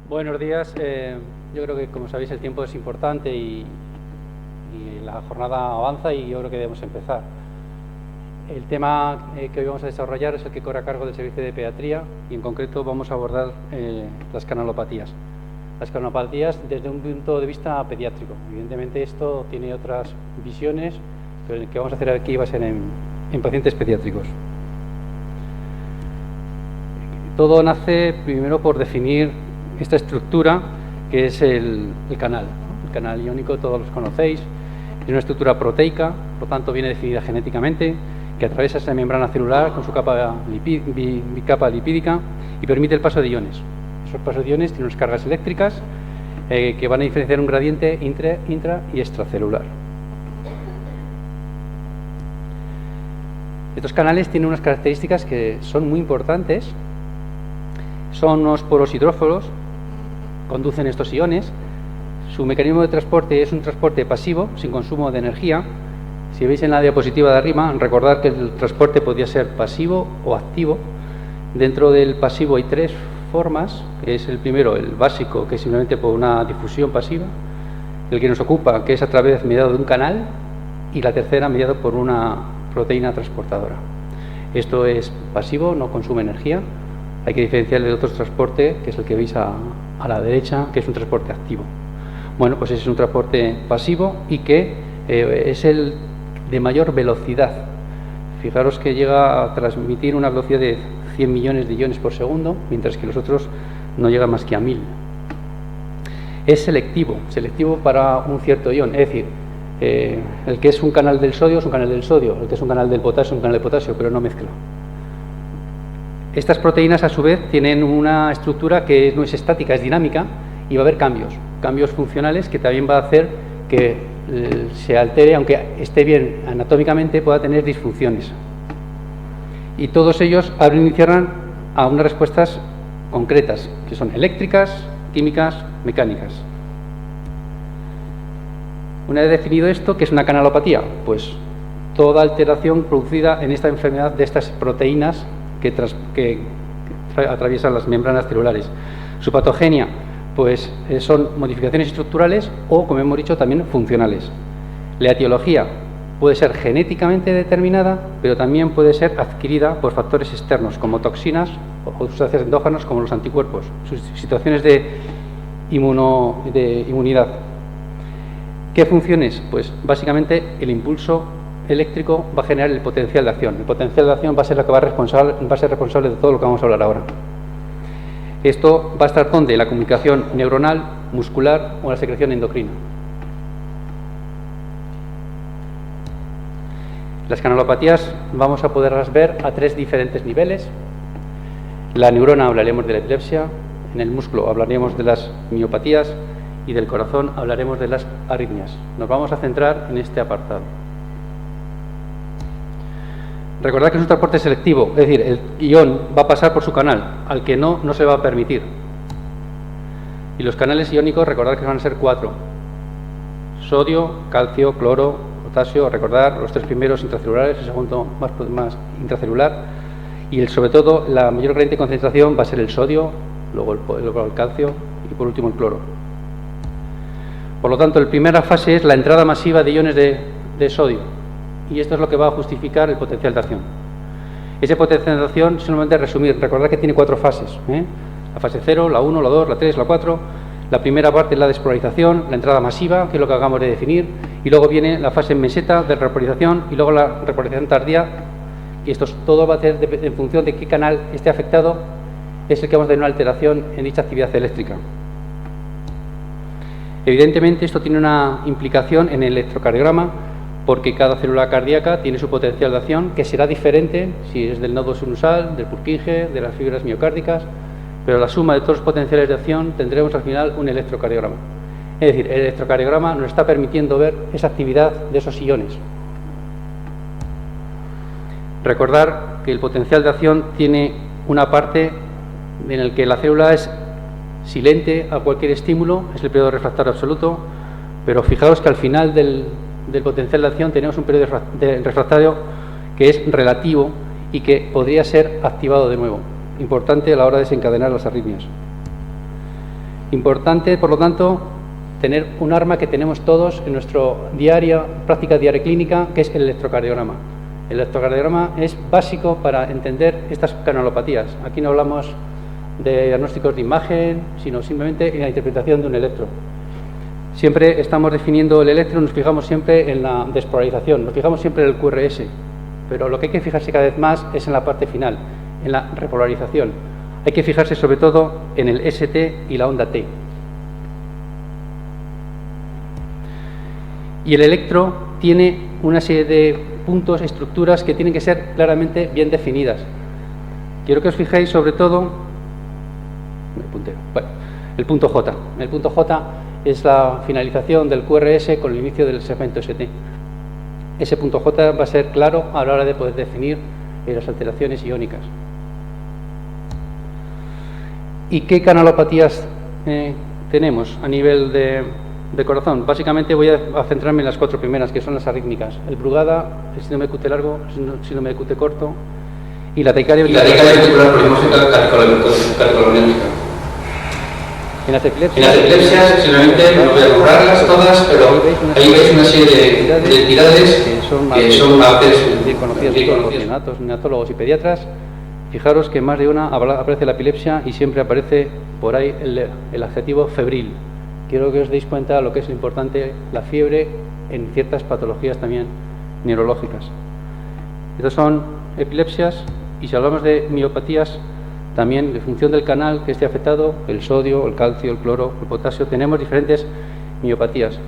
Buenos días. Yo creo que, como sabéis, el tiempo es importante y la jornada avanza y yo creo que debemos empezar. El tema que hoy vamos a desarrollar es el que corre a cargo del servicio de pediatría y, en concreto, vamos a abordar las canalopatías. Las canalopatías desde un punto de vista pediátrico. Evidentemente, esto tiene otras visiones, pero el que vamos a hacer aquí va a ser en pacientes pediátricos. Todo nace primero por definir esta estructura que es el canal. El canal iónico todos los conocéis, es una estructura proteica, por lo tanto viene definida genéticamente, que atraviesa esa membrana celular con su bicapa lipídica y permite el paso de iones. Esos pasos de iones tienen unas cargas eléctricas que van a diferenciar un gradiente intra y extracelular. Estos canales tienen unas características que son muy importantes. Son unos poros hidrófilos, conducen estos iones. Su mecanismo de transporte es un transporte pasivo, sin consumo de energía. Si veis en la diapositiva de arriba, recordad que el transporte podía ser pasivo o activo. Dentro del pasivo hay tres formas, que es el primero, el básico, que es simplemente por una difusión pasiva. El que nos ocupa, que es a través mediado de un canal. Y la tercera, mediado por una proteína transportadora. Esto es pasivo, no consume energía. Hay que diferenciar el otro transporte, que es el que veis a la derecha, que es un transporte activo. Bueno, pues ese es un transporte pasivo y que es el de mayor velocidad. Fijaros que llega a transmitir una velocidad de 100 millones de iones por segundo, mientras que los otros no llegan más que a 1000. Es selectivo para un cierto ion, es decir, el que es un canal del sodio es un canal del sodio, el que es un canal del potasio es un canal del potasio, pero no mezcla. Estas proteínas, a su vez, tienen una estructura que no es estática, es dinámica, y va a haber cambios funcionales que también va a hacer que se altere, aunque esté bien anatómicamente, pueda tener disfunciones. Y todos ellos abren y cierran a unas respuestas concretas, que son eléctricas, químicas, mecánicas. Una vez definido esto, ¿qué es una canalopatía? Pues toda alteración producida en esta enfermedad de estas proteínas que atraviesan las membranas celulares. Su patogenia, pues son modificaciones estructurales o, como hemos dicho, también funcionales. La etiología puede ser genéticamente determinada, pero también puede ser adquirida por factores externos, como toxinas o sustancias endógenas, como los anticuerpos, sus situaciones de inmunidad. ¿Qué funciones? Pues básicamente el impulso eléctrico va a generar el potencial de acción. El potencial de acción va a ser lo que va a ser responsable de todo lo que vamos a hablar ahora. Esto va a estar donde la comunicación neuronal, muscular o la secreción endocrina. Las canalopatías vamos a poderlas ver a tres diferentes niveles. La neurona hablaremos de la epilepsia, en el músculo hablaremos de las miopatías y del corazón hablaremos de las arritmias. Nos vamos a centrar en este apartado. Recordad que es un transporte selectivo, es decir, el ion va a pasar por su canal, al que no se va a permitir. Y los canales iónicos, recordad que van a ser 4. Sodio, calcio, cloro, potasio, recordad los 3 primeros intracelulares, el segundo más intracelular. Y sobre todo, la mayor gradiente de concentración va a ser el sodio, luego el calcio y por último el cloro. Por lo tanto, la primera fase es la entrada masiva de iones de sodio. Y esto es lo que va a justificar el potencial de acción. Esa potencial de acción, solamente resumir, recordad que tiene 4 fases. La fase 0, la 1, la 2, la 3, la 4. La primera parte es la despolarización, la entrada masiva, que es lo que acabamos de definir. Y luego viene la fase meseta de repolarización y luego la repolarización tardía. Y esto todo va a ser en función de qué canal esté afectado, es el que vamos a tener una alteración en dicha actividad eléctrica. Evidentemente, esto tiene una implicación en el electrocardiograma, porque cada célula cardíaca tiene su potencial de acción, que será diferente si es del nodo sinusal, del Purkinje, de las fibras miocárdicas, pero la suma de todos los potenciales de acción tendremos al final un electrocardiograma. Es decir, el electrocardiograma nos está permitiendo ver esa actividad de esos iones. Recordar que el potencial de acción tiene una parte en la que la célula es silente a cualquier estímulo, es el periodo refractario absoluto, pero fijaos que al final del potencial de acción tenemos un periodo refractario que es relativo y que podría ser activado de nuevo. Importante a la hora de desencadenar las arritmias. Importante, por lo tanto, tener un arma que tenemos todos en nuestra práctica diaria clínica, que es el electrocardiograma. El electrocardiograma es básico para entender estas canalopatías. Aquí no hablamos de diagnósticos de imagen, sino simplemente en la interpretación de un electro. Siempre estamos definiendo el electro, nos fijamos siempre en la despolarización, nos fijamos siempre en el QRS, pero lo que hay que fijarse cada vez más es en la parte final, en la repolarización. Hay que fijarse sobre todo en el ST y la onda T. Y el electro tiene una serie de puntos, estructuras que tienen que ser claramente bien definidas. Quiero que os fijéis sobre todo el punto J. El punto J es la finalización del QRS con el inicio del segmento ST. Ese punto J va a ser claro a la hora de poder definir las alteraciones iónicas. ¿Y qué canalopatías tenemos a nivel de corazón? Básicamente voy a centrarme en las 4 primeras, que son las arrítmicas. El Brugada, el síndrome de QT largo, el síndrome de QT corto y la taquicardia ventricular polimórfica cardicolómica. En las epilepsias, simplemente no voy a nombrarlas todas, pero ahí veis una serie de entidades que son bien conocidas por neonatólogos y pediatras. Fijaros que en más de una aparece la epilepsia y siempre aparece por ahí el adjetivo febril. Quiero que os deis cuenta de lo que es importante la fiebre en ciertas patologías también neurológicas. Estas son epilepsias, y si hablamos de miopatías, también en función del canal que esté afectado, el sodio, el calcio, el cloro, el potasio, tenemos diferentes miopatías,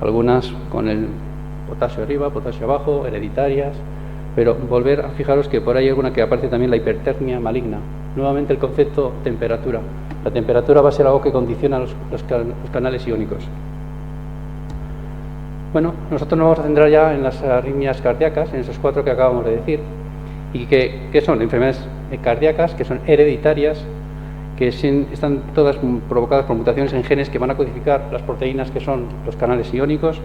algunas con el potasio arriba, potasio abajo, hereditarias, pero volver a fijaros que por ahí hay alguna que aparece también la hipertermia maligna. Nuevamente el concepto temperatura. La temperatura va a ser algo que condiciona los canales iónicos. Bueno, nosotros nos vamos a centrar ya en las arritmias cardíacas, en esos 4 que acabamos de decir, y que son enfermedades cardíacas, que son hereditarias, que están todas provocadas por mutaciones en genes que van a codificar las proteínas que son los canales iónicos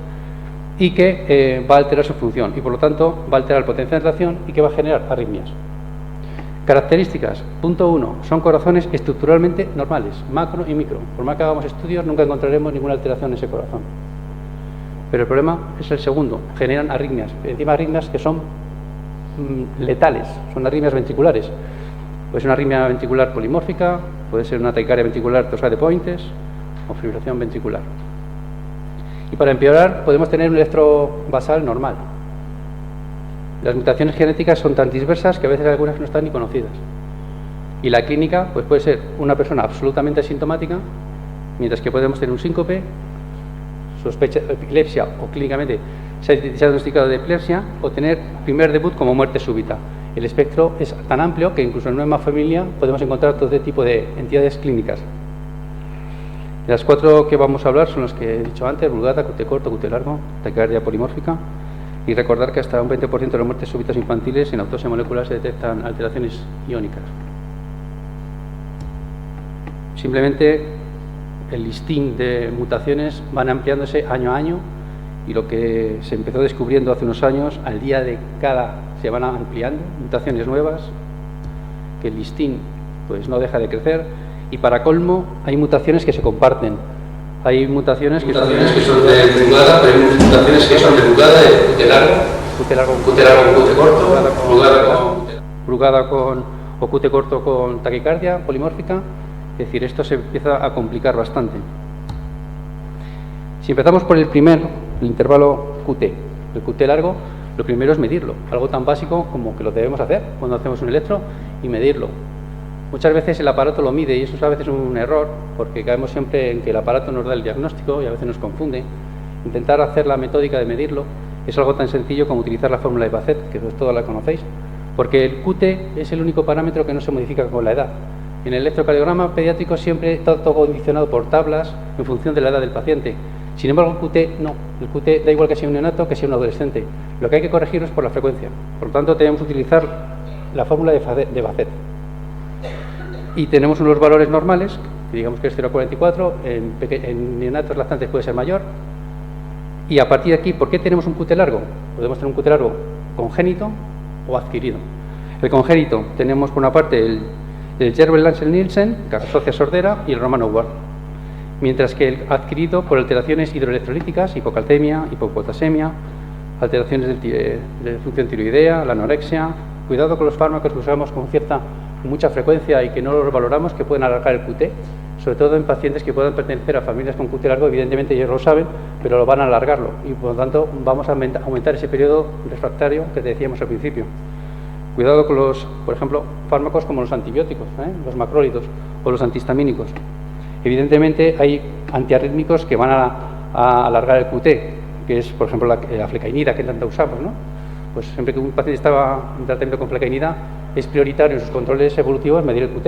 y que va a alterar su función y por lo tanto va a alterar el potencial de acción y que va a generar arritmias. Características, punto 1, son corazones estructuralmente normales, macro y micro. Por más que hagamos estudios nunca encontraremos ninguna alteración en ese corazón. Pero el problema es el segundo, generan arritmias, encima arritmias que son letales, son arritmias ventriculares. Puede ser una arritmia ventricular polimórfica, puede ser una taquicardia ventricular torsade de Pointes o fibrilación ventricular. Y para empeorar podemos tener un electrobasal normal. Las mutaciones genéticas son tan diversas que a veces algunas no están ni conocidas. Y la clínica pues puede ser una persona absolutamente asintomática, mientras que podemos tener un síncope, sospecha de epilepsia o clínicamente se ha diagnosticado de epilepsia, o tener primer debut como muerte súbita. El espectro es tan amplio que incluso en una misma familia podemos encontrar todo este tipo de entidades clínicas. Las 4 que vamos a hablar son las que he dicho antes: Brugada, QT corto, QT largo, taquicardia polimórfica. Y recordar que hasta un 20% de las muertes súbitas infantiles en autopsia molecular se detectan alteraciones iónicas. Simplemente el listín de mutaciones van ampliándose año a año, y lo que se empezó descubriendo hace unos años, al día de cada se van ampliando mutaciones nuevas, que el listín pues no deja de crecer, y para colmo hay mutaciones que se comparten. Hay mutaciones que son de Brugada, pero hay mutaciones que son de Brugada, de QT largo, QT corto, Brugada con o QT corto con taquicardia polimórfica. Es decir, esto se empieza a complicar bastante. Si empezamos por el intervalo QT, el QT largo, lo primero es medirlo, algo tan básico como que lo debemos hacer cuando hacemos un electro, y medirlo. Muchas veces el aparato lo mide y eso es a veces un error, porque caemos siempre en que el aparato nos da el diagnóstico y a veces nos confunde. Intentar hacer la metódica de medirlo es algo tan sencillo como utilizar la fórmula de Bacet, que todos la conocéis, porque el QT es el único parámetro que no se modifica con la edad. En el electrocardiograma pediátrico siempre está todo condicionado por tablas en función de la edad del paciente. Sin embargo, el QT no. El QT da igual que sea un neonato que sea un adolescente. Lo que hay que corregir es por la frecuencia. Por lo tanto, tenemos que utilizar la fórmula de Bacet. Y tenemos unos valores normales, que digamos que es 0,44, en neonatos lactantes puede ser mayor. Y a partir de aquí, ¿por qué tenemos un QT largo? Podemos tener un QT largo congénito o adquirido. El congénito tenemos por una parte el Jervell Lancel Nielsen, que asocia sordera, y el Romano Ward. mientras que el adquirido por alteraciones hidroelectrolíticas, hipocalcemia, hipopotasemia, alteraciones de función tiroidea, la anorexia. Cuidado con los fármacos que usamos con mucha frecuencia y que no los valoramos, que pueden alargar el QT, sobre todo en pacientes que puedan pertenecer a familias con QT largo. Evidentemente ellos lo saben, pero lo van a alargarlo y por lo tanto vamos a aumentar ese periodo refractario que te decíamos al principio. Cuidado con los, por ejemplo, fármacos como los antibióticos, los macrólidos o los antihistamínicos. Evidentemente hay antiarrítmicos que van a alargar el QT, que es, por ejemplo, la flecainida, que tanta usamos, ¿no? Pues siempre que un paciente estaba en tratamiento con flecainida, es prioritario en sus controles evolutivos medir el QT.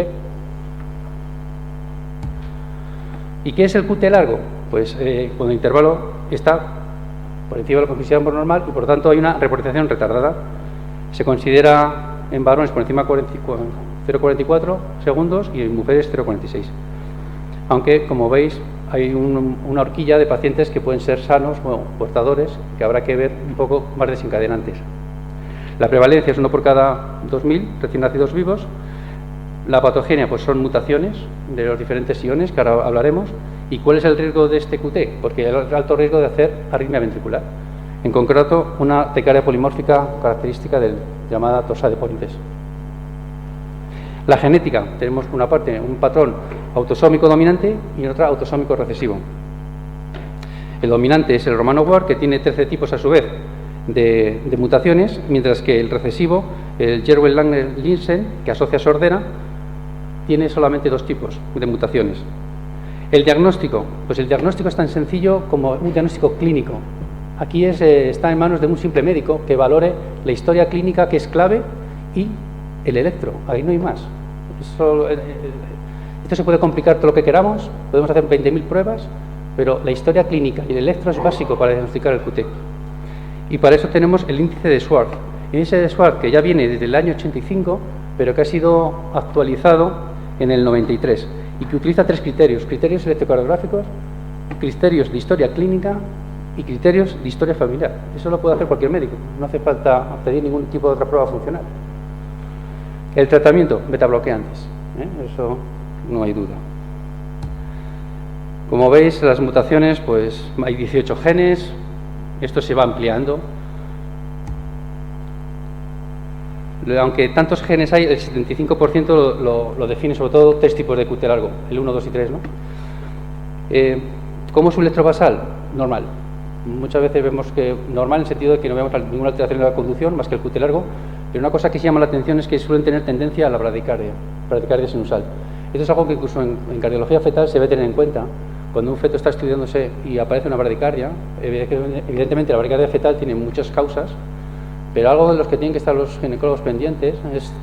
¿Y qué es el QT largo? Pues cuando el intervalo está por encima de la complejidad normal y por lo tanto hay una repolarización retardada. Se considera en varones por encima de 0,44 segundos y en mujeres 0,46. Aunque, como veis, hay una horquilla de pacientes que pueden ser sanos o portadores, que habrá que ver un poco más desencadenantes. La prevalencia es 1 por cada 2.000 recién nacidos vivos. La patogenia pues son mutaciones de los diferentes iones, que ahora hablaremos. ¿Y cuál es el riesgo de este QT? Porque hay alto riesgo de hacer arritmia ventricular. En concreto, una taquicardia polimórfica característica llamada tosa de Pontes. La genética, tenemos una parte, un patrón autosómico dominante y otra autosómico recesivo. El dominante es el romano Ward, que tiene 13 tipos a su vez de mutaciones, mientras que el recesivo, el Jerwell-Lange-Linsen, que asocia sordera, tiene solamente 2 tipos de mutaciones. El diagnóstico, pues el diagnóstico es tan sencillo como un diagnóstico clínico. Aquí está en manos de un simple médico que valore la historia clínica, que es clave, y el electro, ahí no hay más. Esto se puede complicar todo lo que queramos, podemos hacer 20.000 pruebas, pero la historia clínica y el electro es básico para diagnosticar el QT. Y para eso tenemos el índice de Schwartz. El índice de Schwartz, que ya viene desde el año 85, pero que ha sido actualizado en el 93, y que utiliza 3 criterios: criterios electrocardiográficos, criterios de historia clínica y criterios de historia familiar. Eso lo puede hacer cualquier médico, no hace falta pedir ningún tipo de otra prueba funcional. El tratamiento, betabloqueantes, eso no hay duda. Como veis, las mutaciones, pues hay 18 genes, esto se va ampliando. Aunque tantos genes hay, el 75% lo define sobre todo 3 tipos de QT largo, el 1, 2 y 3, ¿no? ¿Cómo es un electrobasal? Normal. Muchas veces vemos que normal en el sentido de que no vemos ninguna alteración de la conducción más que el QT largo, pero una cosa que se llama la atención es que suelen tener tendencia a la bradicardia sinusal. Esto es algo que incluso en cardiología fetal se debe tener en cuenta. Cuando un feto está estudiándose y aparece una bradicardia, evidentemente la bradicardia fetal tiene muchas causas, pero algo de los que tienen que estar los ginecólogos pendientes es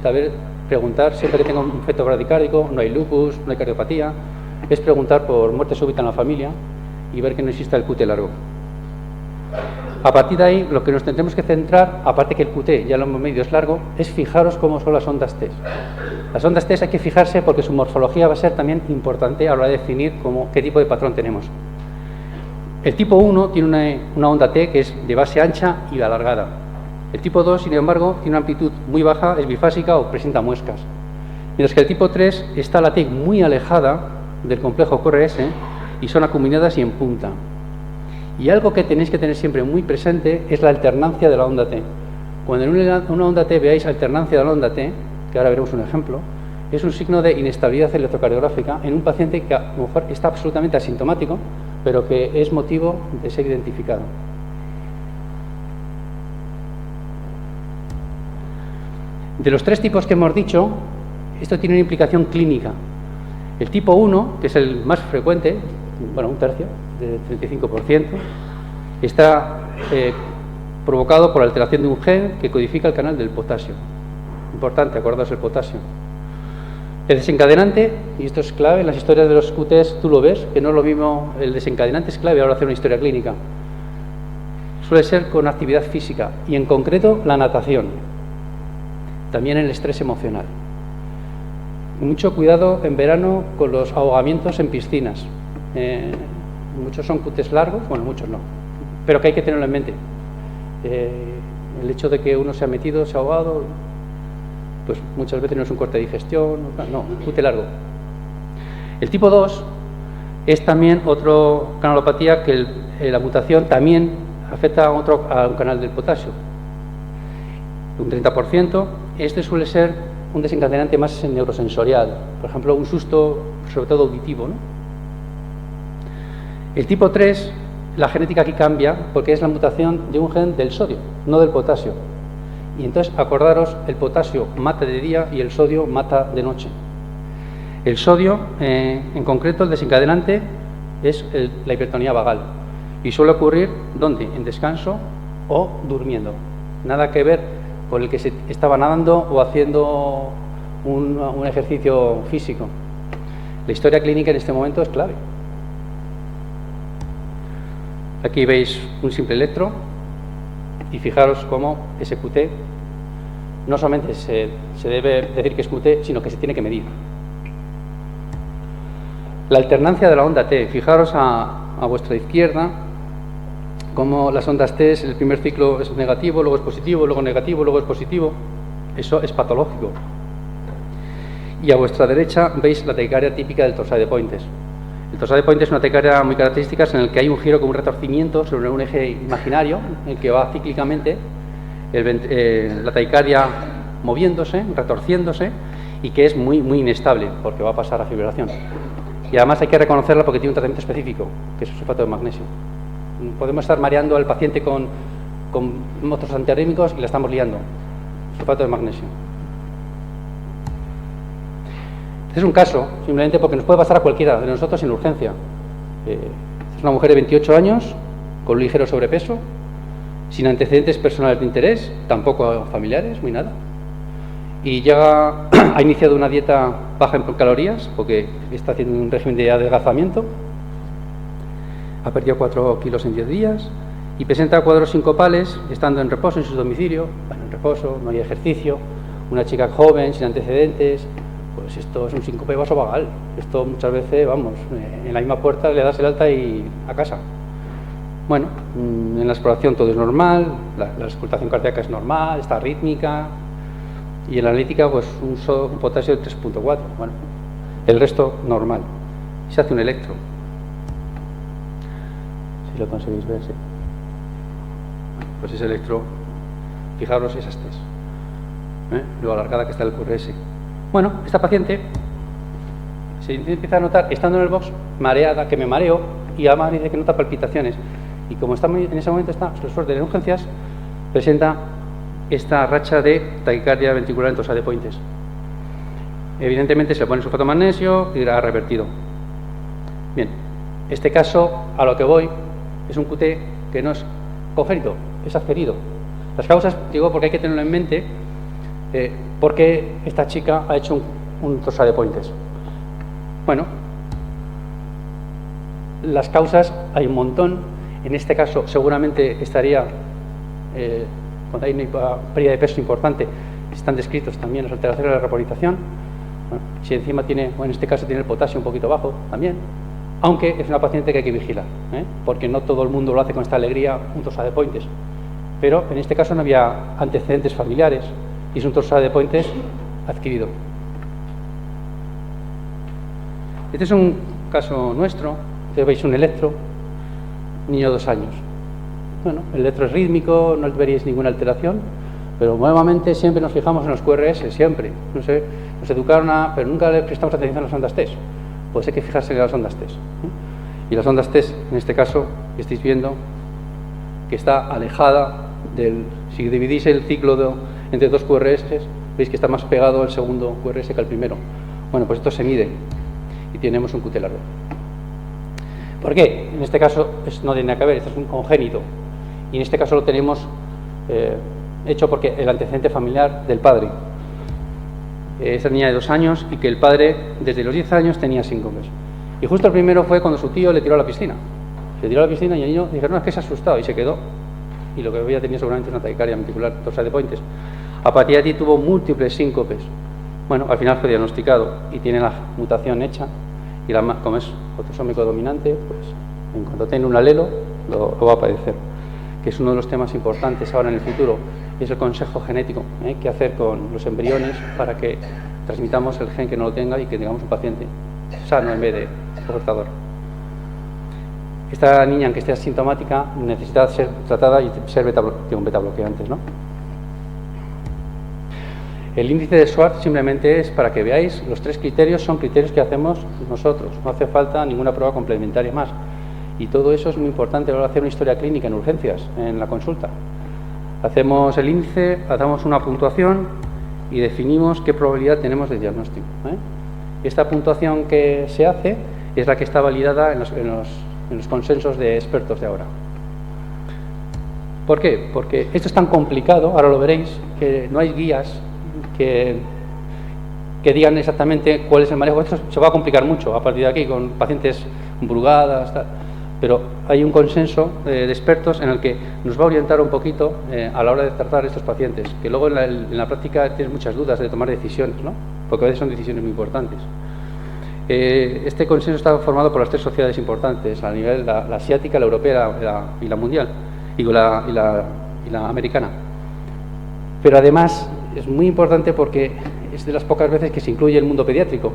preguntar siempre que tenga un feto bradicárdico, no hay lupus, no hay cardiopatía, es preguntar por muerte súbita en la familia y ver que no exista el QT largo. A partir de ahí, lo que nos tendremos que centrar, aparte que el QT ya lo hemos medido es largo, es fijaros cómo son las ondas T. Las ondas T hay que fijarse porque su morfología va a ser también importante a la hora de definir qué tipo de patrón tenemos. El tipo 1 tiene una onda T que es de base ancha y alargada. El tipo 2, sin embargo, tiene una amplitud muy baja, es bifásica o presenta muescas. Mientras que el tipo 3 está la T muy alejada del complejo QRS y son acuminadas y en punta. Y algo que tenéis que tener siempre muy presente es la alternancia de la onda T. Cuando en una onda T veáis alternancia de la onda T, que ahora veremos un ejemplo, es un signo de inestabilidad electrocardiográfica en un paciente que a lo mejor está absolutamente asintomático, pero que es motivo de ser identificado. De los 3 tipos que hemos dicho, esto tiene una implicación clínica. El tipo 1, que es el más frecuente, bueno, un tercio, del 35%, está provocado por la alteración de un gen que codifica el canal del potasio. Importante, acordaos el potasio. El desencadenante, y esto es clave, en las historias de los QTs tú lo ves, que no es lo mismo, el desencadenante es clave, ahora hacer una historia clínica. Suele ser con actividad física, y en concreto la natación. También el estrés emocional. Mucho cuidado en verano con los ahogamientos en piscinas. Muchos son QTs largos, bueno, muchos no, pero que hay que tenerlo en mente. El hecho de que uno se ha metido, se ha ahogado, pues muchas veces no es un corte de digestión, no, un QT largo. El tipo 2 Es también otra canalopatía que la mutación también afecta a un canal del potasio, un 30%. Este suele ser un desencadenante más neurosensorial, por ejemplo, un susto, sobre todo auditivo, ¿no? El tipo 3, la genética aquí cambia porque es la mutación de un gen del sodio, no del potasio. Y entonces, acordaros, el potasio mata de día y el sodio mata de noche. El sodio, en concreto, el desencadenante es la hipertonía vagal. Y suele ocurrir, ¿dónde? En descanso o durmiendo. Nada que ver con el que se estaba nadando o haciendo un ejercicio físico. La historia clínica en este momento es clave. Aquí veis un simple electro y fijaros cómo ese QT no solamente se debe decir que es QT, sino que se tiene que medir. La alternancia de la onda T, fijaros a vuestra izquierda cómo las ondas T, el primer ciclo es negativo, luego es positivo, luego negativo, luego es positivo. Eso es patológico. Y a vuestra derecha veis la taquicardia típica del torsade de Pointes. El torsade de Pointes es una taquicardia muy característica en la que hay un giro con un retorcimiento sobre un eje imaginario en el que va cíclicamente la taquicardia moviéndose, retorciéndose, y que es muy inestable porque va a pasar a fibrilación. Y además hay que reconocerla porque tiene un tratamiento específico, que es el sulfato de magnesio. Podemos estar mareando al paciente con otros antiarrítmicos y la estamos liando. Sulfato de magnesio. Este es un caso, simplemente porque nos puede pasar a cualquiera de nosotros en urgencia. Es una mujer de 28 años, con ligero sobrepeso, sin antecedentes personales de interés, tampoco familiares, muy nada. Y llega, ha iniciado una dieta baja en calorías, porque está haciendo un régimen de adelgazamiento. Ha perdido 4 kilos en 10 días y presenta cuadros sincopales, estando en reposo en su domicilio. Bueno, en reposo, no hay ejercicio, una chica joven, sin antecedentes. Pues esto es un síncope vasovagal. Esto muchas veces, vamos, en la misma puerta le das el alta y a casa. Bueno, en la exploración todo es normal, la auscultación cardíaca es normal, está rítmica, y en la analítica pues un potasio de 3.4. Bueno, el resto normal. Se hace un electro. Si lo conseguís ver, sí. Pues ese electro, fijaros esas tres. Lo alargada que está el QRS. Bueno, esta paciente se empieza a notar, estando en el box, mareada, que me mareo, y además dice que nota palpitaciones. Y como está en ese momento está, por suerte, en urgencias, presenta esta racha de taquicardia ventricular en torsade de Pointes. Evidentemente se le pone sulfato de magnesio y ha revertido. Bien, este caso, a lo que voy, es un QT que no es congénito, es adquirido. Las causas, digo, porque hay que tenerlo en mente, ¿por qué esta chica ha hecho un torsade de Pointes? Bueno, las causas hay un montón. En este caso, seguramente estaría, cuando hay una pérdida de peso importante, están descritos también las alteraciones de la repolarización. Bueno, si encima tiene, o en este caso tiene el potasio un poquito bajo, también. Aunque es una paciente que hay que vigilar, porque no todo el mundo lo hace con esta alegría, un torsade de Pointes. Pero en este caso no había antecedentes familiares y es un torsade de Pointes adquirido. Este es un caso nuestro. Veis un electro, niño de 2 años. Bueno, el electro es rítmico, no veréis ninguna alteración, pero nuevamente siempre nos fijamos en los QRS, siempre. No sé, nos educaron pero nunca le prestamos atención a las ondas TES. Pues hay que fijarse en las ondas TES. Y las ondas TES, en este caso, estáis viendo que está alejada del... Si dividís el ciclo entre 2 QRS, veis que está más pegado el segundo QRS que el primero. Bueno, pues esto se mide y tenemos un QT largo. ¿Por qué? En este caso no tiene nada que ver, esto es un congénito. Y en este caso lo tenemos hecho porque el antecedente familiar del padre. Esa niña de 2 años y que el padre desde los 10 años tenía síncopes. Y justo el primero fue cuando su tío le tiró a la piscina. Se tiró a la piscina y el niño dijo, no, es que se ha asustado, y se quedó. Y lo que había tenido seguramente es una taquicardia ventricular torsade de Pointes. A partir de allí tuvo múltiples síncopes. Bueno, al final fue diagnosticado y tiene la mutación hecha. Y como es autosómico dominante, pues en cuanto tenga un alelo, lo va a padecer. Que es uno de los temas importantes ahora en el futuro. Y es el consejo genético, qué hacer con los embriones para que transmitamos el gen que no lo tenga y que tengamos un paciente sano en vez de portador. esta niña, aunque esté asintomática, necesita ser tratada y ser beta-bloqueantes, ¿no? El índice de Schwartz simplemente es para que veáis, los 3 criterios son criterios que hacemos nosotros, no hace falta ninguna prueba complementaria más. Y todo eso es muy importante a la hora de hacer una historia clínica en urgencias, en la consulta. Hacemos el índice, hacemos una puntuación y definimos qué probabilidad tenemos de diagnóstico, ¿eh? Esta puntuación que se hace es la que está validada en los consensos de expertos de ahora. ¿Por qué? Porque esto es tan complicado, ahora lo veréis, que no hay guías que digan exactamente cuál es el manejo. Esto se va a complicar mucho a partir de aquí con pacientes brugadas, tal. Pero hay un consenso de expertos en el que nos va a orientar un poquito a la hora de tratar a estos pacientes, que luego en la práctica tienes muchas dudas de tomar decisiones, ¿no? Porque a veces son decisiones muy importantes. Este consenso está formado por las 3 sociedades importantes a nivel la asiática, la europea y la mundial, y la americana. Pero además es muy importante porque es de las pocas veces que se incluye el mundo pediátrico.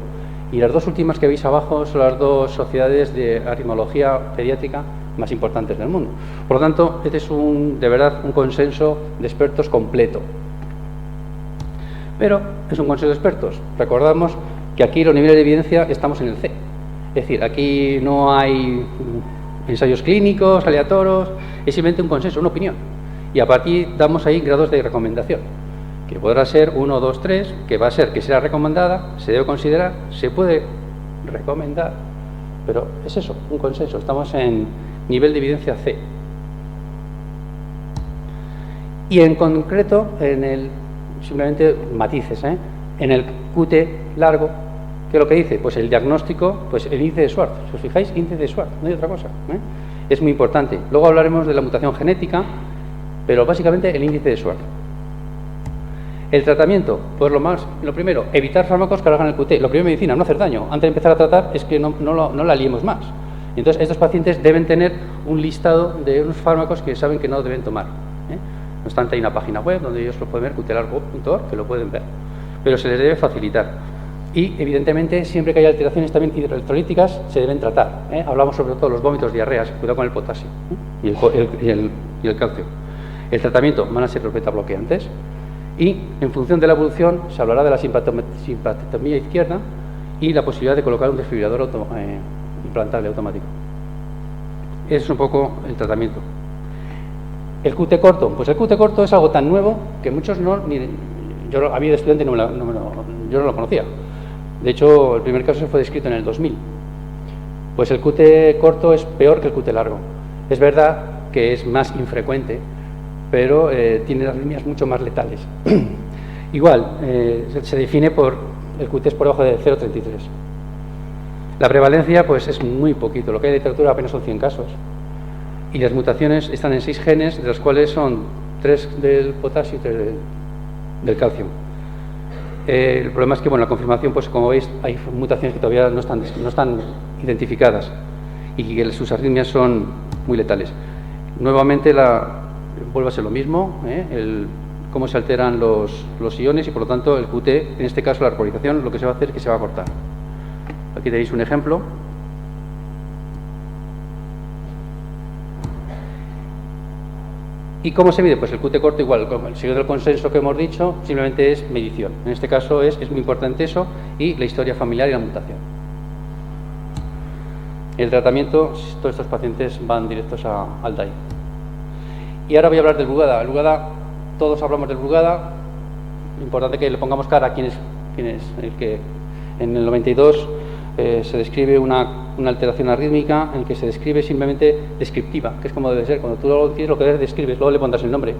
Y las 2 últimas que veis abajo son las 2 sociedades de aritmología pediátrica más importantes del mundo. Por lo tanto, este es de verdad un consenso de expertos completo. Pero es un consenso de expertos. Recordamos que aquí los niveles de evidencia estamos en el C. Es decir, aquí no hay ensayos clínicos, aleatorios, es simplemente un consenso, una opinión. Y a partir damos ahí grados de recomendación, que podrá ser 1, 2, 3, que va a ser que será recomendada, se debe considerar, se puede recomendar, pero es eso, un consenso. Estamos en nivel de evidencia C. Y en concreto, simplemente matices, en el QT largo, ¿qué es lo que dice? Pues el diagnóstico, pues el índice de Schwartz. Si os fijáis, índice de Schwartz, no hay otra cosa, Es muy importante. Luego hablaremos de la mutación genética, pero básicamente el índice de Schwartz. El tratamiento, pues lo primero, evitar fármacos que hagan el QT. Lo primero en medicina, no hacer daño. Antes de empezar a tratar es que no la liemos más. Entonces, estos pacientes deben tener un listado de unos fármacos que saben que no deben tomar. No obstante, hay una página web donde ellos lo pueden ver, qtlargo.org, que lo pueden ver. Pero se les debe facilitar. Y, evidentemente, siempre que haya alteraciones también hidroelectrolíticas, se deben tratar. Hablamos sobre todo de los vómitos, diarreas, cuidado con el potasio y el calcio. El tratamiento van a ser los beta-bloqueantes. Y, en función de la evolución, se hablará de la simpatectomía izquierda y la posibilidad de colocar un desfibrilador implantable automático. Ese es un poco el tratamiento. El QT corto, pues el QT corto es algo tan nuevo que muchos yo había de estudiante y yo no lo conocía. De hecho, el primer caso se fue descrito en el 2000. Pues el QT corto es peor que el QT largo. Es verdad que es más infrecuente, pero tiene las líneas mucho más letales. Igual, se define por el QT es por debajo de 0,33. La prevalencia pues es muy poquito, lo que hay de literatura apenas son 100 casos. Y las mutaciones están en 6 genes, de los cuales son 3 del potasio y 3 del calcio. El problema es que, bueno, la confirmación, pues como veis, hay mutaciones que todavía no están identificadas y que sus arritmias son muy letales. Nuevamente vuelve a ser lo mismo, cómo se alteran los iones y, por lo tanto, el QT, en este caso la arborización, lo que se va a hacer es que se va a cortar. Aquí tenéis un ejemplo. ¿Y cómo se mide? Pues el QT corto igual, como el siguiente del consenso que hemos dicho, simplemente es medición. En este caso es muy importante eso y la historia familiar y la mutación. El tratamiento, todos estos pacientes van directos al DAI. Y ahora voy a hablar del Brugada. El Brugada, todos hablamos del Brugada. Importante que le pongamos cara a quién es el que en el 92 se describe una alteración arrítmica en que se describe simplemente descriptiva, que es como debe ser. Cuando tú lo tienes, lo que describes, luego le pondrás el nombre.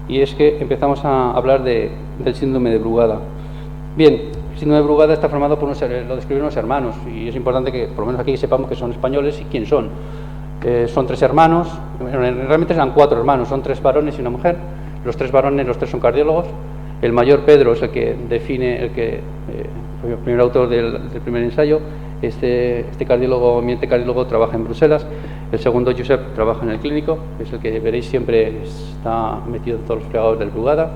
Y es que empezamos a hablar del síndrome de Brugada. Bien, el síndrome de Brugada está formado por lo describen unos hermanos, y es importante que por lo menos aquí sepamos que son españoles y quién son. Son 3 hermanos, realmente eran 4 hermanos, son 3 varones y una mujer. Los 3 varones, los 3 son cardiólogos. El mayor, Pedro, es el que define, fue el primer autor del primer ensayo. Este cardiólogo trabaja en Bruselas. El segundo, Josep, trabaja en el clínico, es el que veréis siempre está metido en todos los fregados del Brugada.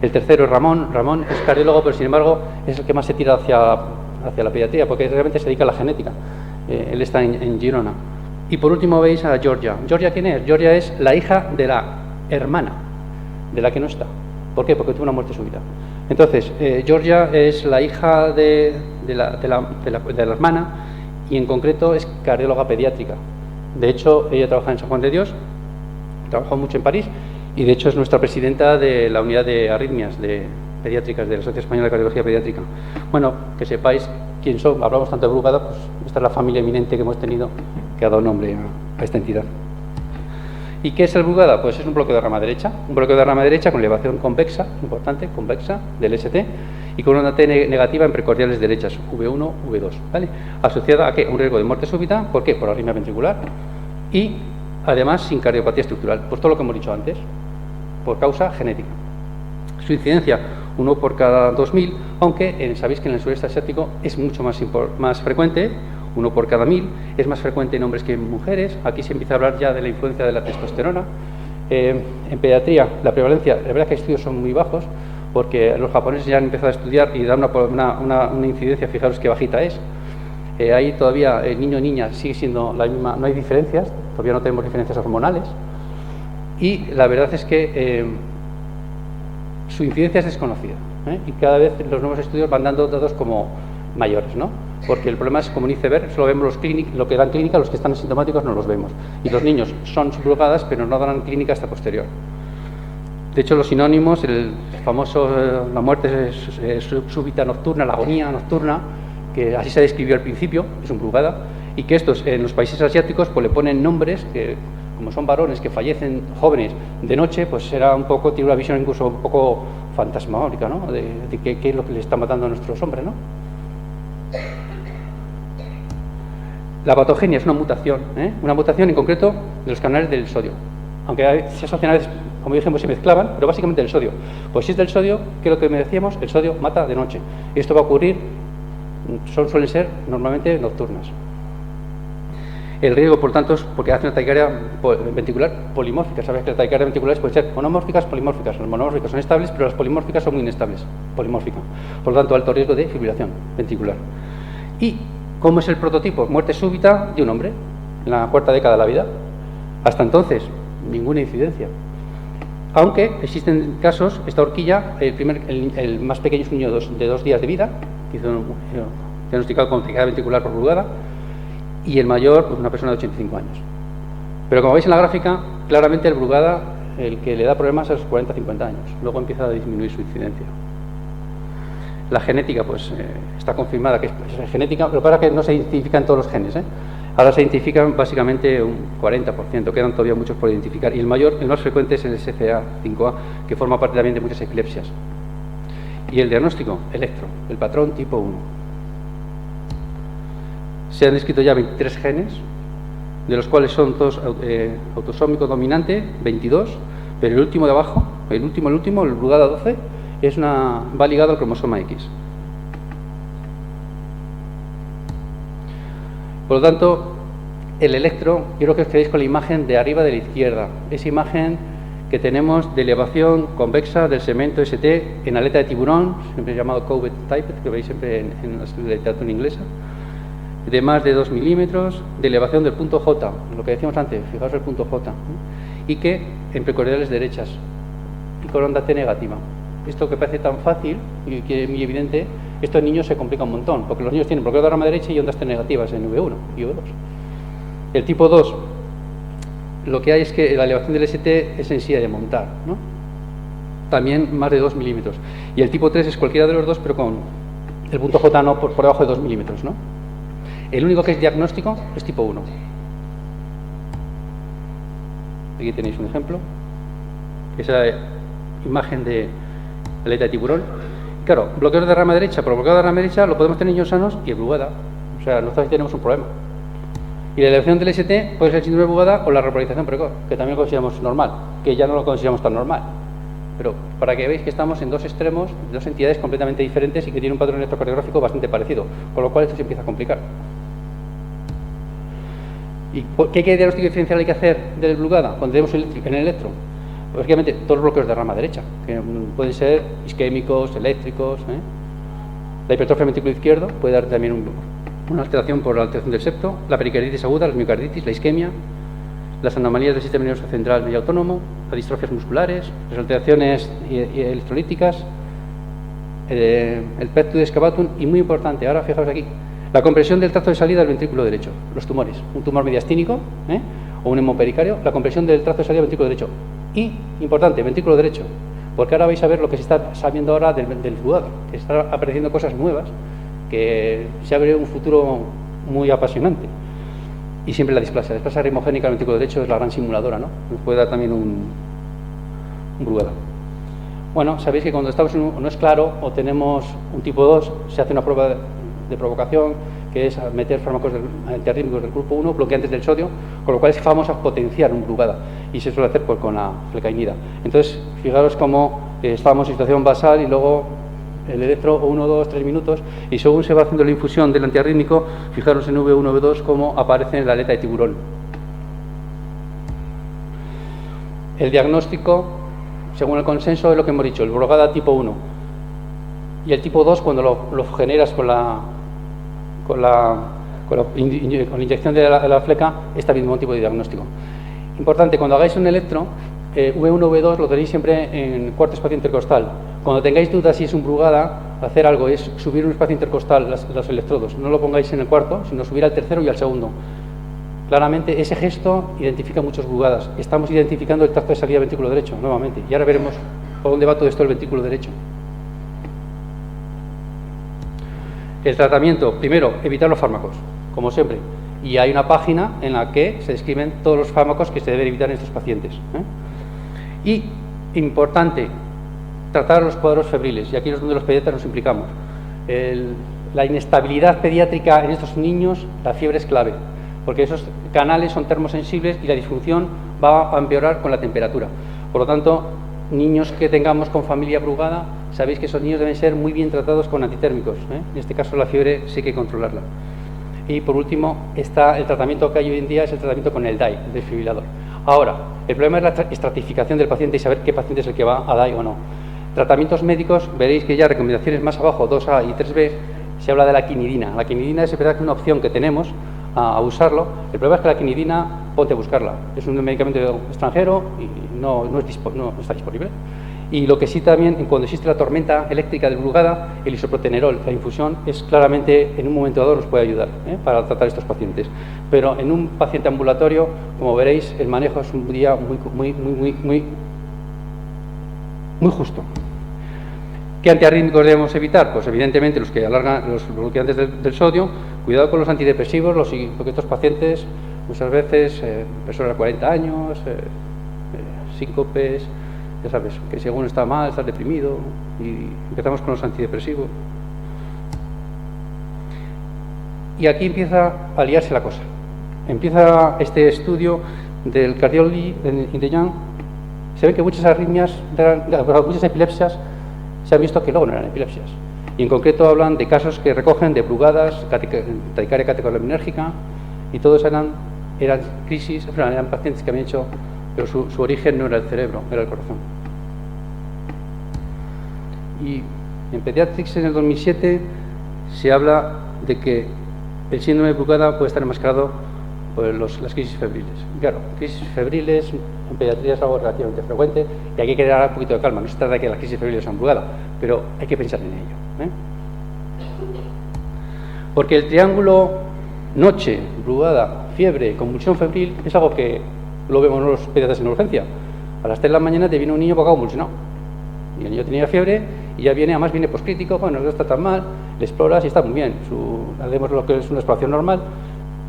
El tercero es Ramón. Ramón es cardiólogo, pero sin embargo es el que más se tira hacia la pediatría, porque realmente se dedica a la genética. Él está en Girona. Y por último veis a Georgia. ¿Georgia quién es? Georgia es la hija de la hermana, de la que no está. ¿Por qué? Porque tuvo una muerte súbita. Entonces, Georgia es la hija de la hermana y en concreto es cardióloga pediátrica. De hecho, ella trabaja en San Juan de Dios, trabajó mucho en París y de hecho es nuestra presidenta de la unidad de arritmias pediátricas de la Sociedad Española de Cardiología Pediátrica. Bueno, que sepáis quién son. Hablamos tanto de Brugada, pues esta es la familia eminente que hemos tenido que ha dado nombre a esta entidad. ¿Y qué es el Brugada? Pues es un bloqueo de rama derecha, con elevación convexa, importante, convexa, del ST, y con una T negativa en precordiales derechas, V1, V2, ¿vale? Asociada a ¿qué? Un riesgo de muerte súbita, ¿por qué? Por arritmia ventricular, y además sin cardiopatía estructural, pues todo lo que hemos dicho antes, por causa genética. Su incidencia, 1 por cada 2000, aunque sabéis que en el sureste asiático es mucho más frecuente, 1 por cada 1000, es más frecuente en hombres que en mujeres. Aquí se empieza a hablar ya de la influencia de la testosterona. En pediatría, la prevalencia, la verdad es que estudios son muy bajos, porque los japoneses ya han empezado a estudiar y dan una incidencia, fijaros qué bajita es. Ahí todavía el niño o niña sigue siendo la misma, no hay diferencias, todavía no tenemos diferencias hormonales. Y la verdad es que su incidencia es desconocida, y cada vez los nuevos estudios van dando datos como mayores, ¿no? Porque el problema es como un iceberg, solo vemos lo que dan clínica, los que están asintomáticos no los vemos. Y los niños son subrogadas, pero no dan clínica hasta posterior. De hecho, los sinónimos, el famoso, la muerte súbita nocturna, la agonía nocturna, que así se describió al principio, es un brugada, y que estos en los países asiáticos pues le ponen nombres que, como son varones que fallecen jóvenes de noche, pues era un poco, tiene una visión incluso un poco fantasmagórica, ¿no? De qué es lo que le está matando a nuestros hombres, ¿no? La patogenia es una mutación en concreto de los canales del sodio, aunque se asocian a veces, como dijimos, se mezclaban, pero básicamente del sodio. Pues si es del sodio, ¿qué es lo que me decíamos? El sodio mata de noche. Y esto va a ocurrir, suelen ser normalmente nocturnas. El riesgo, por tanto, es porque hace una taquicardia ventricular polimórfica. Sabes que las taquicardias ventriculares pueden ser monomórficas, polimórficas. Las monomórficas son estables, pero las polimórficas son muy inestables. Polimórfica. Por lo tanto, alto riesgo de fibrilación ventricular. ¿Y cómo es el prototipo? Muerte súbita de un hombre en la cuarta década de la vida. Hasta entonces, ninguna incidencia. Aunque existen casos, esta horquilla, el más pequeño es un niño de 2 días de vida, diagnosticado con taquicardia ventricular prolongada, y el mayor, pues una persona de 85 años. Pero como veis en la gráfica, claramente el Brugada, el que le da problemas a los 40-50 años. Luego empieza a disminuir su incidencia. La genética, pues está confirmada que es genética, pero para que no se identifican todos los genes, Ahora se identifican básicamente un 40%, quedan todavía muchos por identificar. Y el más frecuente es el SCA5A, que forma parte también de muchas epilepsias. Y el diagnóstico, electro, el patrón tipo 1. Se han descrito ya 23 genes, de los cuales son todos autosómico dominante, 22, pero el último de abajo, el último, el Brugada 12, va ligado al cromosoma X. Por lo tanto, el electro, quiero que os quedéis con la imagen de arriba de la izquierda, esa imagen que tenemos de elevación convexa del segmento ST en aleta de tiburón, siempre llamado Covet type, que veis siempre en la literatura inglesa, de más de 2 milímetros, de elevación del punto J, lo que decíamos antes, fijaos el punto J, y que en precordiales derechas y con onda T negativa. Esto que parece tan fácil y que es muy evidente, estos niños se complica un montón, porque los niños tienen bloqueo de rama derecha y ondas T negativas en V1 y V2. El tipo 2, lo que hay es que la elevación del ST es sencilla de montar, ¿no? También más de 2 milímetros. Y el tipo 3 es cualquiera de los dos, pero con el punto J no por debajo de 2 milímetros, ¿no? El único que es diagnóstico es tipo 1. Aquí tenéis un ejemplo. Esa imagen de aleta de tiburón. Claro, bloqueo de rama derecha, por bloqueo de rama derecha lo podemos tener niños sanos y Brugada. O sea, nosotros aquí tenemos un problema. Y la elevación del ST puede ser el síndrome de Brugada o la repolarización precoz, que también lo consideramos normal, que ya no lo consideramos tan normal. Pero para que veáis que estamos en dos extremos, dos entidades completamente diferentes y que tienen un patrón electrocardiográfico bastante parecido, con lo cual esto se empieza a complicar. ¿Y qué diagnóstico diferencial hay que hacer del Brugada cuando tenemos en el electro? Lógicamente, todos los bloqueos de rama derecha, que pueden ser isquémicos, eléctricos. La hipertrofia ventricular izquierdo puede dar también una alteración por la alteración del septo, la pericarditis aguda, la miocarditis, la isquemia, las anomalías del sistema nervioso central y autónomo, las distrofias musculares, las alteraciones electrolíticas, el pectus excavatum y, muy importante, ahora fijaos aquí, la compresión del tracto de salida del ventrículo derecho, los tumores, un tumor mediastínico o un hemopericardio, la compresión del tracto de salida del ventrículo derecho. Y, importante, ventrículo derecho, porque ahora vais a ver lo que se está sabiendo ahora del fluado, que están apareciendo cosas nuevas, que se abre un futuro muy apasionante. Y siempre la displasia rimogénica del ventrículo derecho es la gran simuladora, ¿no? Nos puede dar también un Brugada. Bueno, sabéis que cuando estamos no es claro o tenemos un tipo 2, se hace una prueba de provocación, que es meter fármacos antiarrítmicos del grupo 1, bloqueantes del sodio, con lo cual es vamos a potenciar un Brugada, y se suele hacer pues, con la flecainida. Entonces, fijaros cómo estábamos en situación basal y luego el electro 1, 2, 3 minutos, y según se va haciendo la infusión del antiarrítmico, fijaros en V1, V2 cómo aparece en la aleta de tiburón. El diagnóstico, según el consenso, es lo que hemos dicho, el Brugada tipo 1. Y el tipo 2, cuando lo generas con la inyección de la fleca, este mismo tipo de diagnóstico. Importante, cuando hagáis un electro, V1, V2 lo tenéis siempre en cuarto espacio intercostal. Cuando tengáis dudas si es un Brugada, hacer algo es subir un espacio intercostal los electrodos. No lo pongáis en el cuarto, sino subir al tercero y al segundo. Claramente, ese gesto identifica muchos Brugadas. Estamos identificando el tracto de salida del ventrículo derecho, nuevamente. Y ahora veremos por dónde va todo esto del ventrículo derecho. El tratamiento, primero, evitar los fármacos, como siempre. Y hay una página en la que se describen todos los fármacos que se deben evitar en estos pacientes. Y, importante, tratar los cuadros febriles. Y aquí es donde los pediatras nos implicamos. La inestabilidad pediátrica en estos niños, la fiebre es clave, porque esos canales son termosensibles y la disfunción va a empeorar con la temperatura. Por lo tanto, niños que tengamos con familia Brugada, sabéis que esos niños deben ser muy bien tratados con antitérmicos. En este caso, la fiebre sí hay que controlarla. Y por último, el tratamiento que hay hoy en día es el tratamiento con el DAI, el desfibrilador. Ahora, el problema es la estratificación del paciente y saber qué paciente es el que va a DAI o no. Tratamientos médicos, veréis que ya recomendaciones más abajo, 2A y 3B, se habla de la quinidina. La quinidina es verdad que una opción que tenemos a usarlo. El problema es que la quinidina, ponte a buscarla. Es un medicamento extranjero y no está disponible. Y lo que sí también, cuando existe la tormenta eléctrica del Brugada, el isoprotenerol, la infusión, es claramente, en un momento dado, nos puede ayudar para tratar estos pacientes. Pero en un paciente ambulatorio, como veréis, el manejo es un día muy justo. ¿Qué antiarrítmicos debemos evitar? Pues evidentemente los que alargan los bloqueantes del sodio, cuidado con los antidepresivos, porque estos pacientes muchas veces, personas de 40 años, síncopes, ya sabes, que si alguno está mal, está deprimido, y empezamos con los antidepresivos. Y aquí empieza a liarse la cosa. Empieza este estudio del Cardiology in the Young. Se ve que muchas arritmias, muchas epilepsias, se ha visto que luego no eran epilepsias. Y en concreto hablan de casos que recogen de Brugadas, taquicardia catecolaminérgica, y todos eran crisis, eran pacientes que habían hecho, pero su origen no era el cerebro, era el corazón. Y en Pediatrics en el 2007 se habla de que el síndrome de Brugada puede estar enmascarado por las crisis febriles. Claro, crisis febriles en pediatría es algo relativamente frecuente y aquí hay que dar un poquito de calma. No se trata de que las crisis febriles sean Brugada, pero hay que pensar en ello. Porque el triángulo noche, Brugada, fiebre, convulsión febril es algo que lo vemos los pediatras en urgencia. A las 3 de la mañana te viene un niño poco convulsionado. Y el niño tenía fiebre y ya viene, además viene poscrítico, bueno, no está tan mal, le exploras y está muy bien. Hacemos lo que es una exploración normal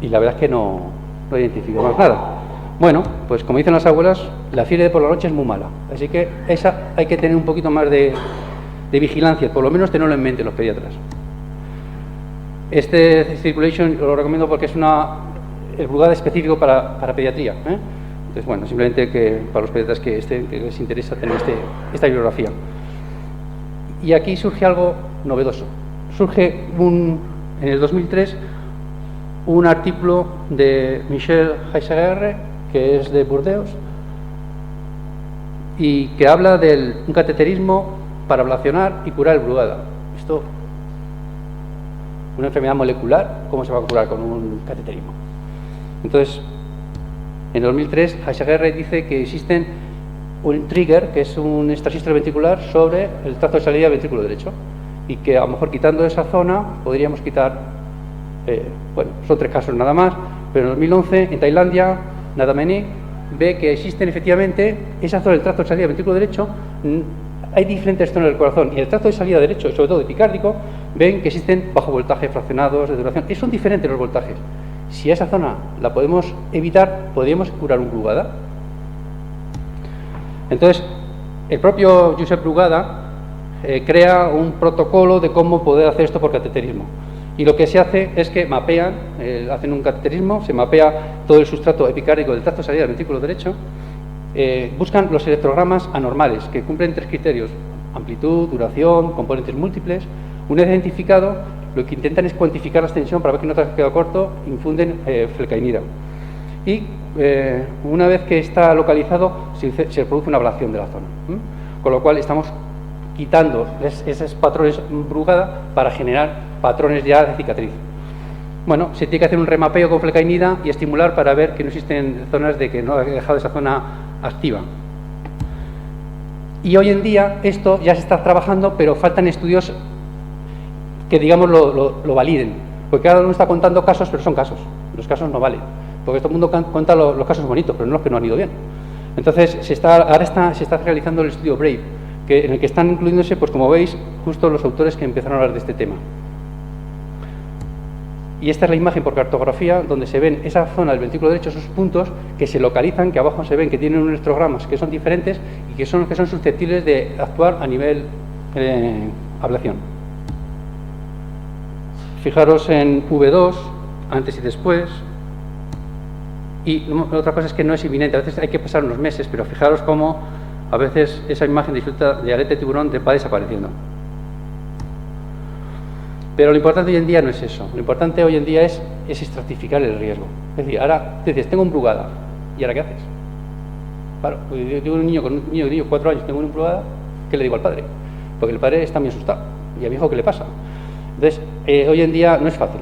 y la verdad es que no identificamos nada. Bueno, pues como dicen las abuelas, la fiebre de por la noche es muy mala. Así que esa hay que tener un poquito más de vigilancia, por lo menos tenerlo en mente los pediatras. Este Circulation lo recomiendo porque es el Brugada específico para pediatría. Entonces, bueno, simplemente que para los pediatras que les interesa tener esta bibliografía. Y aquí surge algo novedoso. Surge en el 2003 un artículo de Michel Heiseguerre, que es de Burdeos, y que habla de un cateterismo para ablacionar y curar el Brugada. Esto una enfermedad molecular, ¿cómo se va a curar con un cateterismo? Entonces, en 2003, Hasegaray dice que existen un trigger, que es un extrasístole ventricular sobre el tracto de salida del ventrículo derecho, y que a lo mejor quitando esa zona podríamos quitar, bueno, son 3 casos nada más, pero en 2011 en Tailandia, Nadamene ve que existen efectivamente esa zona del tracto de salida del ventrículo derecho. Hay diferentes zonas del corazón y el tracto de salida derecho, sobre todo epicárdico, ven que existen bajo voltaje, fraccionados, de duración, y son diferentes los voltajes. Si esa zona la podemos evitar, podríamos curar un Brugada. Entonces, el propio Josep Brugada crea un protocolo de cómo poder hacer esto por cateterismo. Y lo que se hace es que mapean, hacen un cateterismo, se mapea todo el sustrato epicárdico del tracto de salida del ventrículo derecho, buscan los electrogramas anormales, que cumplen 3 criterios: amplitud, duración, componentes múltiples. Una vez identificado, lo que intentan es cuantificar la extensión para ver que no te ha quedado corto, infunden flecainida. Y una vez que está localizado, se produce una ablación de la zona. Con lo cual estamos quitando esos patrones Brugada para generar patrones ya de cicatriz. Bueno, se tiene que hacer un remapeo con flecainida y estimular para ver que no existen zonas de que no ha dejado esa zona activa. Y hoy en día esto ya se está trabajando, pero faltan estudios que, digamos, lo validen. Porque cada uno está contando casos, pero son casos. Los casos no valen. Porque todo el mundo cuenta los casos bonitos, pero no los que no han ido bien. Entonces, ahora se está realizando el estudio BRAVE, en el que están incluyéndose, pues como veis, justo los autores que empezaron a hablar de este tema. Y esta es la imagen por cartografía, donde se ven esa zona del ventrículo derecho, esos puntos que se localizan, que abajo se ven que tienen unos electrogramas que son diferentes y que son susceptibles de actuar a nivel ablación. Fijaros en V2, antes y después. Y otra cosa es que no es inminente, a veces hay que pasar unos meses, pero fijaros cómo a veces esa imagen de aleta de tiburón va desapareciendo. Pero lo importante hoy en día no es eso. Lo importante hoy en día es estratificar el riesgo. Es decir, ahora te dices, tengo un Brugada, ¿y ahora qué haces? Claro, yo tengo un niño de 4 años, tengo un Brugada, ¿qué le digo al padre? Porque el padre está muy asustado. ¿Y a mi hijo qué le pasa? Entonces, hoy en día no es fácil,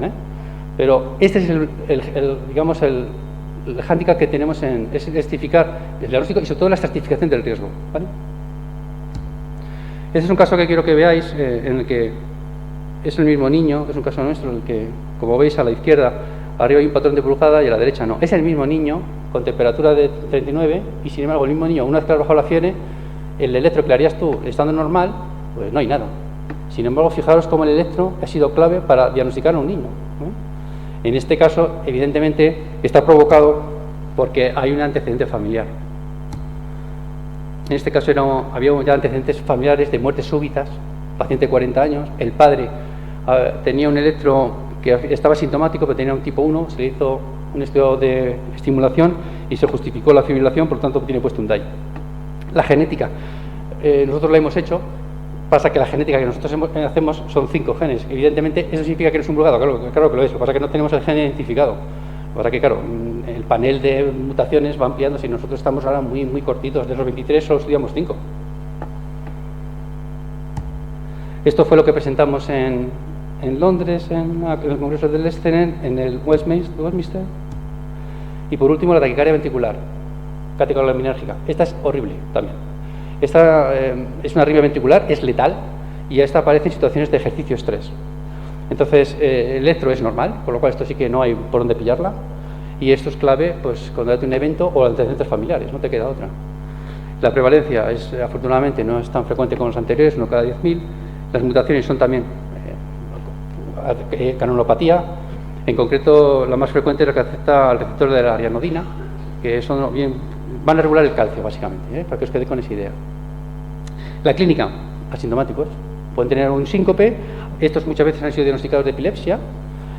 pero este es digamos, el hándicap que tenemos en estratificar el diagnóstico y sobre todo la estratificación del riesgo, ¿vale? Este es un caso que quiero que veáis, en el que es el mismo niño, es un caso nuestro, en el que, como veis, a la izquierda arriba hay un patrón de Brugada y a la derecha no. Es el mismo niño, con temperatura de 39, y sin embargo el mismo niño, una vez que has bajado la fiebre, el electro que le harías tú estando normal, pues no hay nada. Sin embargo, fijaros cómo el electro ha sido clave para diagnosticar a un niño, En este caso, evidentemente, está provocado porque hay un antecedente familiar. En este caso había ya antecedentes familiares de muertes súbitas, paciente de 40 años, el padre tenía un electro que estaba sintomático, pero tenía un tipo 1, se le hizo un estudio de estimulación y se justificó la fibrilación, por lo tanto tiene puesto un DAI. La genética, nosotros la hemos hecho, pasa que la genética que nosotros hacemos son 5 genes, evidentemente eso significa que no es un Brugada, claro que lo es, lo que pasa es que no tenemos el gen identificado, lo que pasa es que claro, el panel de mutaciones va ampliándose y nosotros estamos ahora muy cortitos, de los 23 solo estudiamos 5. Esto fue lo que presentamos en Londres, en el Congreso del Leicester, en el Westminster. Y por último, la taquicardia ventricular, catecolinérgica. Esta es horrible también. Esta es una arritmia ventricular, es letal, y esta aparece en situaciones de ejercicio estrés. Entonces, el electro es normal, con lo cual esto sí que no hay por dónde pillarla. Y esto es clave pues, cuando hay un evento o antecedentes familiares, no te queda otra. La prevalencia, afortunadamente, no es tan frecuente como los anteriores, uno cada 10.000. Las mutaciones son también canalopatía, en concreto la más frecuente es la que afecta al receptor de la arianodina, que son van a regular el calcio básicamente, para que os quede con esa idea. La clínica, asintomáticos, pueden tener un síncope, estos muchas veces han sido diagnosticados de epilepsia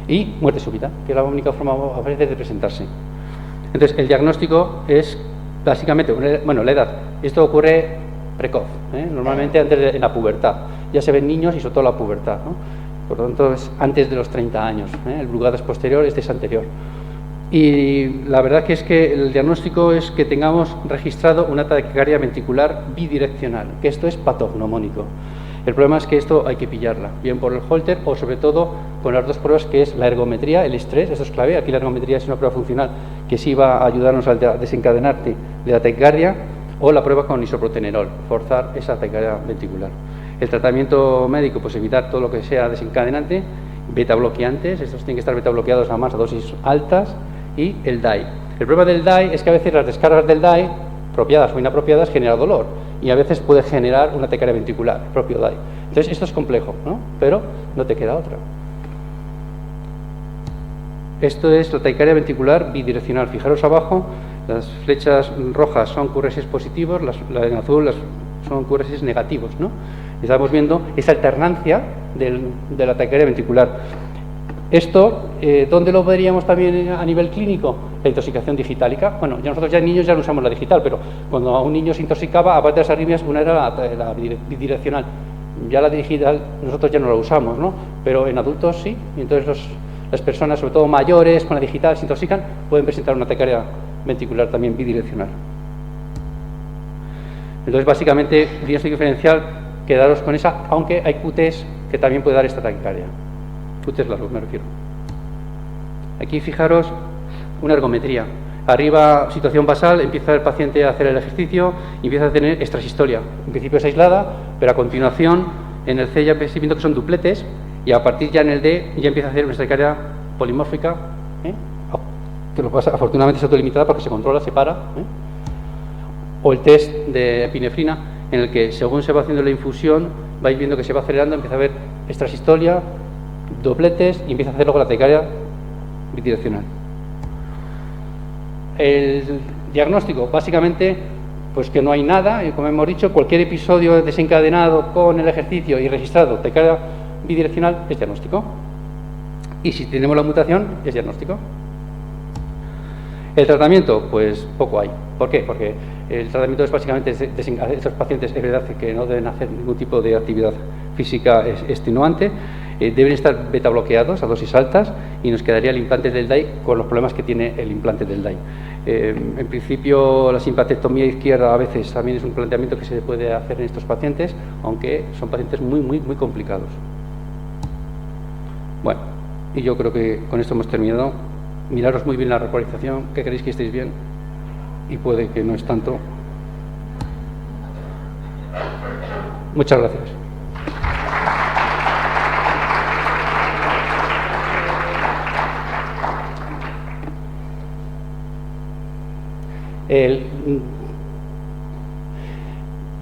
y muerte súbita, que es la única forma a veces de presentarse. Entonces el diagnóstico es básicamente, bueno, la edad, esto ocurre precoz, normalmente en la pubertad. Ya se ven niños y sobre todo la pubertad, por lo tanto es antes de los 30 años, el Brugada es posterior, este es anterior. Y la verdad que es que el diagnóstico es que tengamos registrado una taquicardia ventricular bidireccional, que esto es patognomónico. El problema es que esto hay que pillarla, bien por el holter o sobre todo con las dos pruebas, que es la ergometría, el estrés, eso es clave. Aquí la ergometría es una prueba funcional que sí va a ayudarnos al desencadenarte de la taquicardia, o la prueba con isoprotenerol, forzar esa taquicardia ventricular. El tratamiento médico, pues evitar todo lo que sea desencadenante, beta bloqueantes, estos tienen que estar beta bloqueados además a dosis altas, y el DAI. El problema del DAI es que a veces las descargas del DAI, apropiadas o inapropiadas, genera dolor, y a veces puede generar una taquicardia ventricular, el propio DAI. Entonces esto es complejo, ¿no? Pero no te queda otra. Esto es la taquicardia ventricular bidireccional. Fijaros abajo, las flechas rojas son QRS positivos, las en azul son QRS negativos, ¿no? Estamos viendo esa alternancia de la taquicardia ventricular. Esto, ¿dónde lo veríamos también a nivel clínico? La intoxicación digitálica. Bueno, ya nosotros ya en niños ya no usamos la digital, pero cuando a un niño se intoxicaba, aparte de las arritmias, una era la bidireccional. Ya la digital nosotros ya no la usamos, ¿no? Pero en adultos sí, y entonces las personas, sobre todo mayores, con la digital se intoxican, pueden presentar una taquicardia ventricular también bidireccional. Entonces, básicamente, diagnóstico diferencial, quedaros con esa, aunque hay QTs que también puede dar esta taquicardia. QTs largos, me refiero. Aquí, fijaros, una ergometría. Arriba, situación basal, empieza el paciente a hacer el ejercicio y empieza a tener extrasistolia. En principio es aislada, pero a continuación, en el C ya estoy viendo que son dupletes, y a partir ya en el D ya empieza a hacer una taquicardia polimórfica, que lo pasa, afortunadamente es autolimitada porque se controla, se para, o el test de epinefrina, en el que según se va haciendo la infusión, vais viendo que se va acelerando, empieza a haber extrasistolia, dobletes, y empieza a hacer luego la taquicardia bidireccional. El diagnóstico, básicamente, pues que no hay nada, y como hemos dicho, cualquier episodio desencadenado con el ejercicio y registrado taquicardia bidireccional es diagnóstico. Y si tenemos la mutación, es diagnóstico. El tratamiento, pues poco hay. ¿Por qué? Porque el tratamiento es básicamente, estos pacientes es verdad que no deben hacer ningún tipo de actividad física extenuante, deben estar beta bloqueados a dosis altas, y nos quedaría el implante del DAI con los problemas que tiene el implante del DAI. En principio, la simpatectomía izquierda a veces también es un planteamiento que se puede hacer en estos pacientes, aunque son pacientes muy complicados. Bueno, y yo creo que con esto hemos terminado. Miraros muy bien la repolarización, que queréis que estéis bien, y puede que no es tanto. Muchas gracias.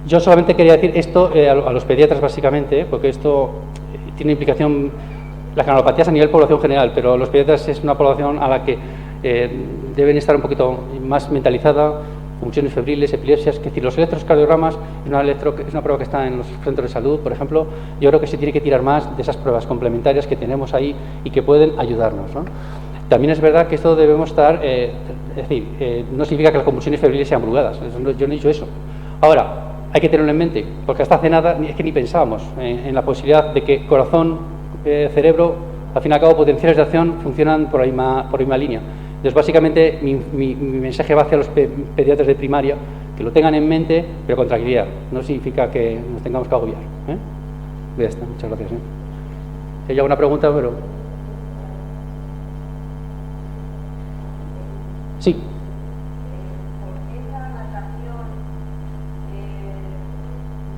Yo solamente quería decir esto a los pediatras básicamente, porque esto tiene implicación. Las canalopatías a nivel población general, pero los pediatras es una población a la que deben estar un poquito más mentalizada, funciones febriles, epilepsias. Es decir, los electrocardiogramas es una prueba que está en los centros de salud, por ejemplo. Yo creo que se tiene que tirar más de esas pruebas complementarias que tenemos ahí y que pueden ayudarnos, ¿no? También es verdad que esto debemos estar, no significa que las convulsiones febriles sean brugadas, yo no he dicho eso. Ahora, hay que tenerlo en mente, porque hasta hace nada es que ni pensábamos en la posibilidad de que corazón, cerebro, al fin y al cabo, potenciales de acción funcionan por la misma línea. Entonces, básicamente, mi mensaje va hacia los pediatras de primaria, que lo tengan en mente, pero con tranquilidad. No significa que nos tengamos que agobiar. Ya está, muchas gracias. Si hay alguna pregunta, pero... Sí. ¿Por qué la natación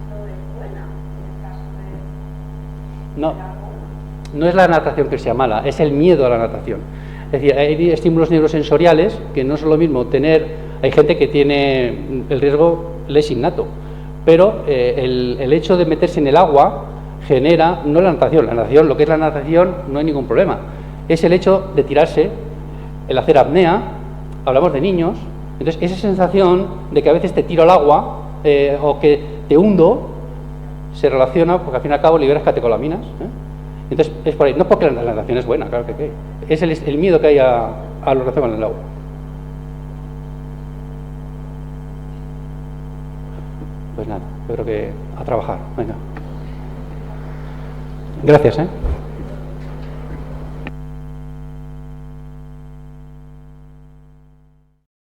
no es buena en el caso de No. la goma? No es la natación que sea mala, es el miedo a la natación. Es decir, hay estímulos neurosensoriales que no es lo mismo tener... Hay gente que tiene el riesgo, le es innato, pero el hecho de meterse en el agua genera, no la natación, lo que es la natación no hay ningún problema. Es el hecho de tirarse, el hacer apnea, hablamos de niños, entonces esa sensación de que a veces te tiro al agua o que te hundo, se relaciona, porque al fin y al cabo liberas catecolaminas, Entonces, es por ahí. No porque la natación es buena, claro que es el miedo que hay a lo relacionado con el agua. Pues nada, yo creo que a trabajar. Venga. Gracias,